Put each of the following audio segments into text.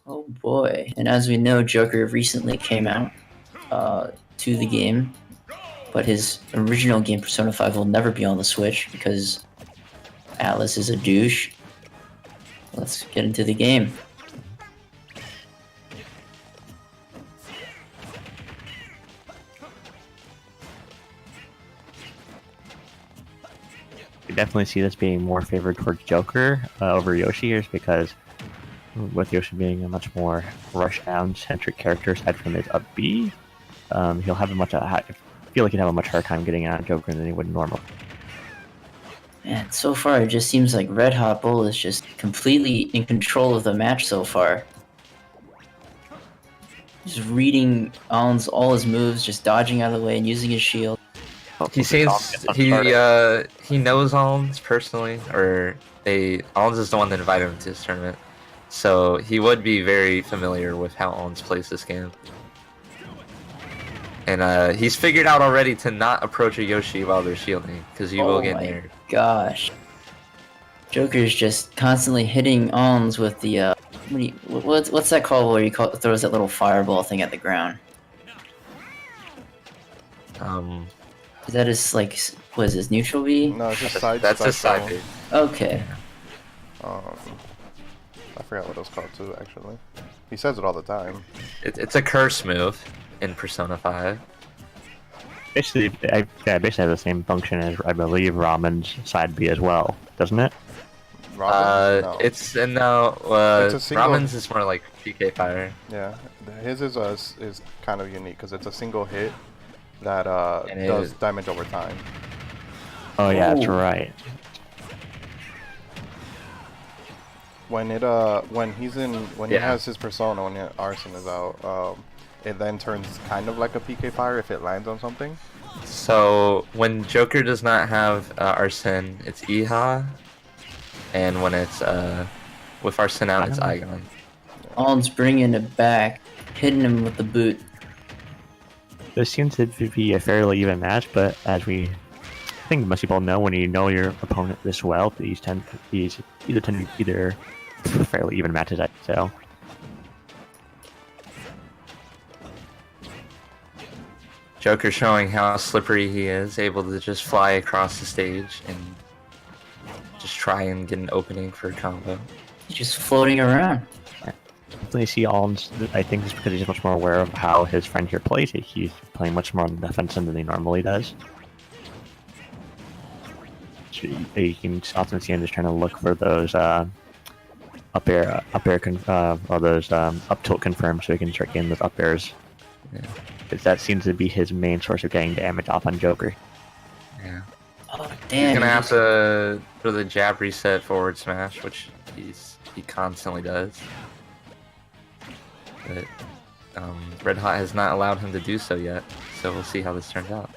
Oh boy. And as we know, Joker recently came out to the game, but his original game, Persona 5, will never be on the Switch because Atlas is a douche. Let's get into the game. I definitely see this being more favored towards Joker over Yoshi here, because with Yoshi being a much more rush-down centric character aside from his up B, he'll have I feel like he'd have a much harder time getting out of Joker than he would normally. Man, so far it just seems like RedHot Bull is just completely in control of the match so far. Just reading Alns all his moves, just dodging out of the way and using his shield. He seems he knows Alns personally, or Alns is the one that invited him to this tournament, so he would be very familiar with how Alns plays this game. And he's figured out already to not approach a Yoshi while they're shielding, because you will get nared. Gosh. Joker's just constantly hitting Alns with the what's that called where he throws that little fireball thing at the ground? Is that his, like, what is his, neutral B? No, it's just side. That's his side B. Okay. I forgot what it was called too, actually. He says it all the time. It's a curse move in Persona 5. Basically, basically has the same function as, I believe, Ramen's side B as well, doesn't it? No. It's a single... Ramen's is more like PK fire. Yeah, his is kind of unique because it's a single hit that does damage over time. Oh yeah, that's right. When he has his persona, when Arson is out, it then turns kind of like a PK fire if it lands on something. So when Joker does not have Arsene, it's Iha, and when it's with Arsene out, it's Igon. Alns bringing it back, hitting him with the boot. This seems to be a fairly even match, but I think most people know, when you know your opponent this well, these tend to be fairly even matches. So. Joker showing how slippery he is, able to just fly across the stage and just try and get an opening for a combo. He's just floating around. Definitely see Alns. I think it's because he's much more aware of how his friend here plays. He's playing much more on the defensive than he normally does. So you can often see him just trying to look for those up tilt confirms, so he can start getting those up airs. Yeah. Because that seems to be his main source of getting damage off on Joker. Yeah. Oh damn! He's gonna have to do the jab reset forward smash, which he constantly does. But RedHot has not allowed him to do so yet, so we'll see how this turns out.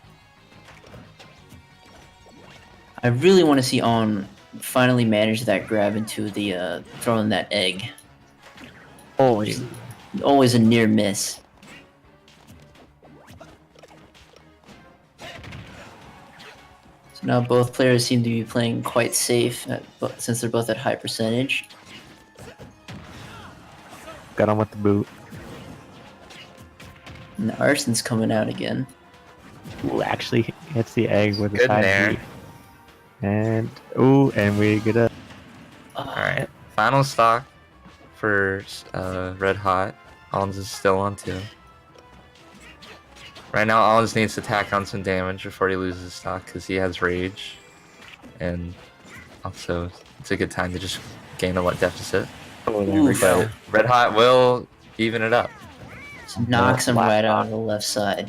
I really want to see On finally manage that grab into the throwing that egg. Always a near miss. So now both players seem to be playing quite safe since they're both at high percentage. Got him with the boot. And Arson's coming out again. Ooh, actually hits the egg with the Good side there. B. And and we get a. Alright, final stock for RedHot. Alns is still on 2. Right now, Alns needs to tack on some damage before he loses stock, because he has rage. And also, it's a good time to just gain a deficit. Oh, there we go. RedHot will even it up. Just knocks him right out of the left side.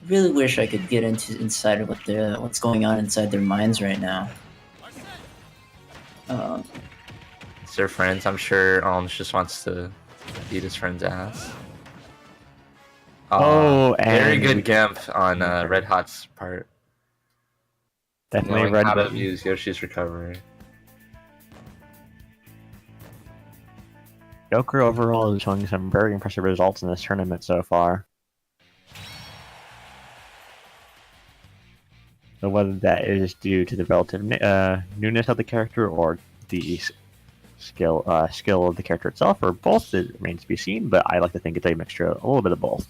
Really wish I could get inside of what's going on inside their minds right now. It's their friends. I'm sure Alns just wants to beat his friend's ass. Oh, and very good gimp on RedHot's part. Definitely knowing red. how to use Yoshi's recovery. Joker overall is showing some very impressive results in this tournament so far. So whether that is due to the relative newness of the character or the skill of the character itself, or both, it remains to be seen. But I like to think it's a mixture, a little bit of both.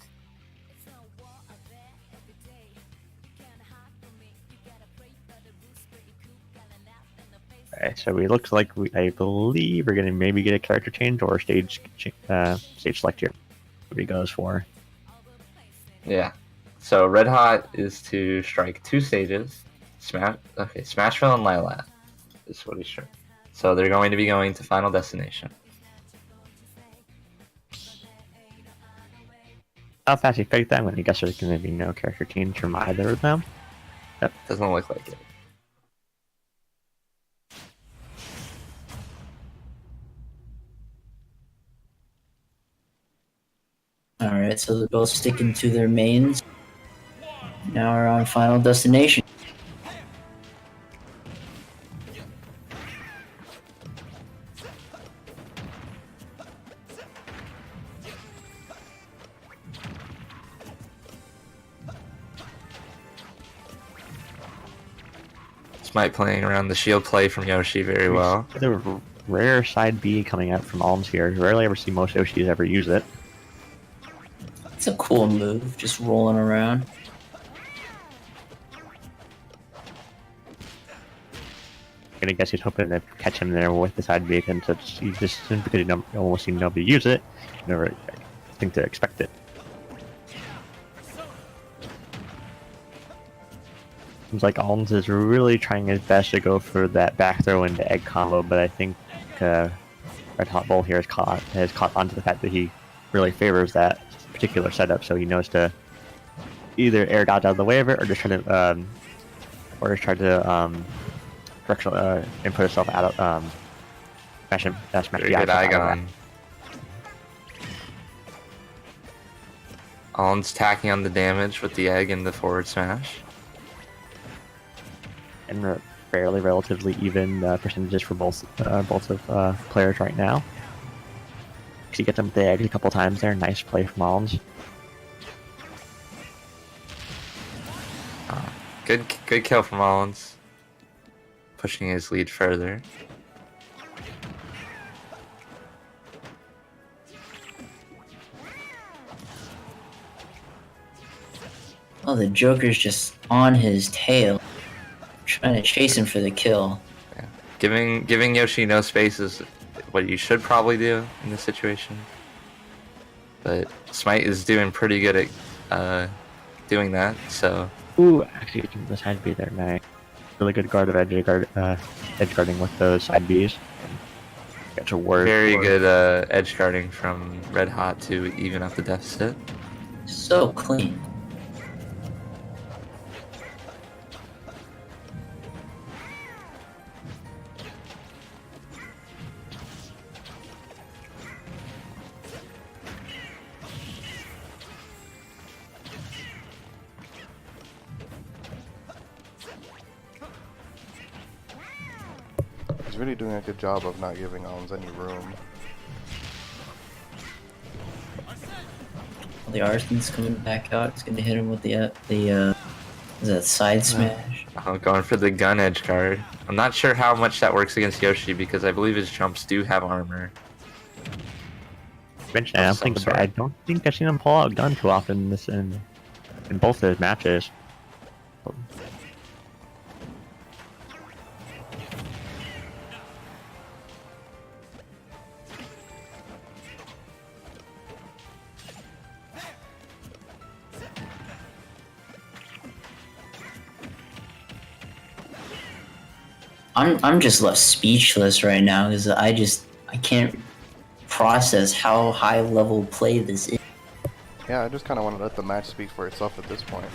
Alright, so it looks like I believe we're gonna maybe get a character change or stage select here. What he goes for. Yeah. So RedHot is to strike 2 stages. Smashville and Lilac is what he's sure. So they're going to be going to Final Destination. How fast he faked that when he guessed there's gonna be no character change from either of them. Yep, doesn't look like it. Alright, so they're both sticking to their mains. Now we're on Final Destination. Smite playing around the shield play from Yoshi very well. The rare side B coming out from Alns here. You rarely ever see most Yoshis ever use it. It's a cool move, just rolling around. I guess he's hoping to catch him there with the side B, and such he just because you almost seen nobody use it, you never think to expect it. Seems like Alns is really trying his best to go for that back throw into egg combo, but I think RedHot Bull here has caught onto the fact that he really favors that particular setup, so he knows to either air dodge out of the way of it, or just try to input himself out of smash Very the good icon. Igon. Alns tacking on the damage with the egg and the forward smash. And fairly relatively even percentages for both of players right now. He gets him with the egg a couple times there. Nice play from Alns. Good kill from Alns. Pushing his lead further. Oh, the Joker's just on his tail, trying to chase him for the kill. Yeah. Giving Yoshi no space is what you should probably do in this situation. But Smite is doing pretty good at doing that, so... Ooh, actually the side B there, nice. Really good guard of edge guarding with those side Bs. Got your word. Very good edge guarding from RedHot to even up the deficit. So clean. He's really doing a good job of not giving Alns any room. The Arson's coming back out. It's going to hit him with the is that side smash? Oh, going for the gun edge guard. I'm not sure how much that works against Yoshi because I believe his jumps do have armor. I don't think I've seen him pull out a gun too often in both those matches. I'm just left speechless right now because I can't process how high level play this is. Yeah, I just kind of want to let the match speak for itself at this point.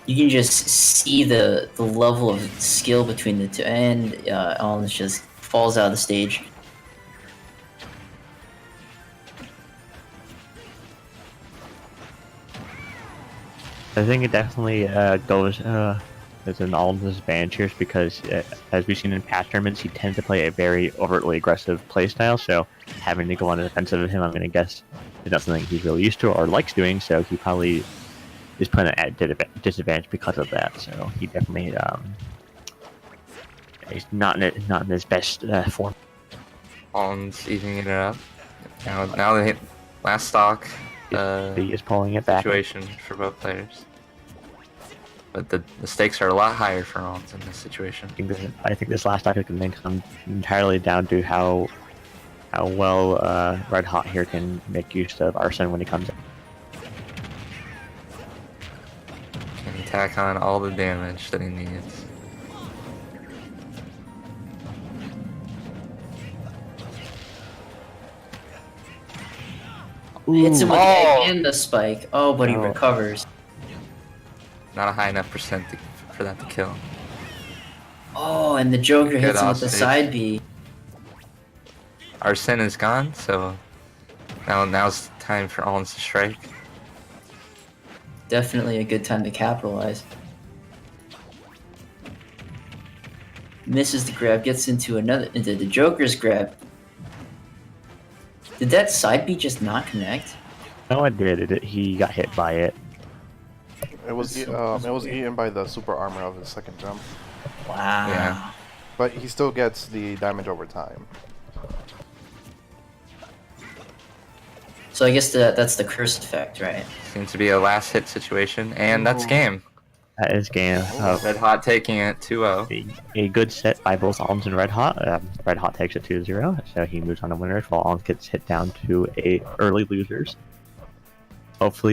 You can just see the level of skill between the two, and Alns just falls out of the stage. I think it definitely goes as an Alns' advantage here because, as we've seen in past tournaments, he tends to play a very overtly aggressive playstyle. So having to go on the defensive of him, I'm going to guess, is not something he's really used to or likes doing. So he probably is put at a disadvantage because of that. So he definitely he's not in his best form. Alns evening it up. Now they hit last stock. He is pulling it back. Situation for both players. But the stakes are a lot higher for Alns in this situation. I think this last stock is going to come entirely down to how well RedHot here can make use of Arson when he comes in. Can he tack on all the damage that he needs? Hits him with the Oh! egg and the spike. Oh, but he Oh. recovers. Not a high enough percent for that to kill. Oh, and the Joker hits him with the offstage. side B. Arsene is gone, so now's time for Alns to strike. Definitely a good time to capitalize. Misses the grab, gets into the Joker's grab. Did that side B just not connect? No, it did. He got hit by it. It was eaten by the super armor of his second jump, Wow. Yeah. but he still gets the damage over time. So I guess that's the curse effect, right? Seems to be a last hit situation, and that's game. That is game. RedHot taking it 2-0. A good set by both Alns and RedHot. RedHot takes it 2-0, so he moves on to winners, while Alns gets hit down to early losers. Hopefully